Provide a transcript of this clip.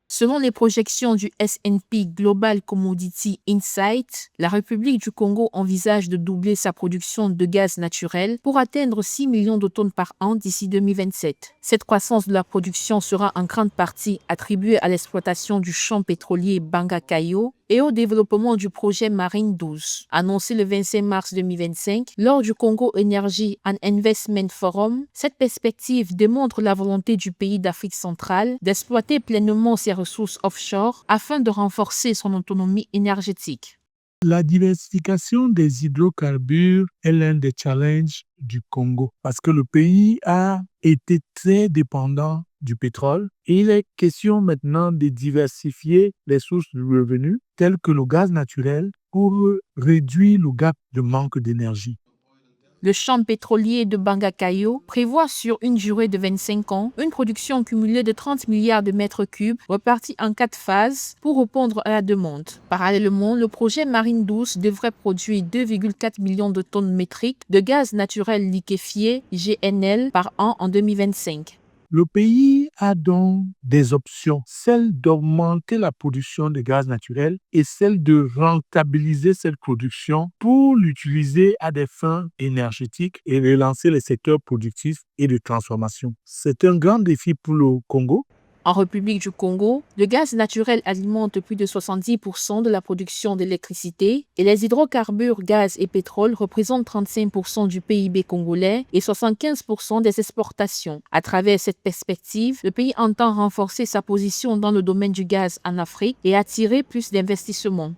Selon les projections du S&P Global Commodity Insight, la République du Congo envisage de doubler sa production de gaz naturel pour atteindre 6 millions de tonnes par an d'ici 2027. Cette croissance de la production sera en grande partie attribuée à l'exploitation du champ pétrolier Banga-Kayo et au développement du projet Marine 12. Annoncé le 25 mars 2025 lors du Congo Energy and Investment Forum, cette perspective démontre la volonté du pays d'Afrique centrale d'exploiter pleinement ses ressources offshore afin de renforcer son autonomie énergétique. La diversification des hydrocarbures est l'un des challenges du Congo parce que le pays a été très dépendant du pétrole et il est question maintenant de diversifier les sources de revenus telles que le gaz naturel pour réduire le gap de manque d'énergie. Le champ pétrolier de Banga-Kayo prévoit sur une durée de 25 ans une production cumulée de 30 milliards de mètres cubes repartis en 4 phases pour répondre à la demande. Parallèlement, le projet Marine 12 devrait produire 2,4 millions de tonnes métriques de gaz naturel liquéfié GNL par an en 2025. Le pays a donc des options, celle d'augmenter la production de gaz naturel et celle de rentabiliser cette production pour l'utiliser à des fins énergétiques et relancer les secteurs productifs et de transformation. C'est un grand défi pour le Congo. En République du Congo, le gaz naturel alimente plus de 70% de la production d'électricité et les hydrocarbures, gaz et pétrole représentent 35% du PIB congolais et 75% des exportations. À travers cette perspective, le pays entend renforcer sa position dans le domaine du gaz en Afrique et attirer plus d'investissements.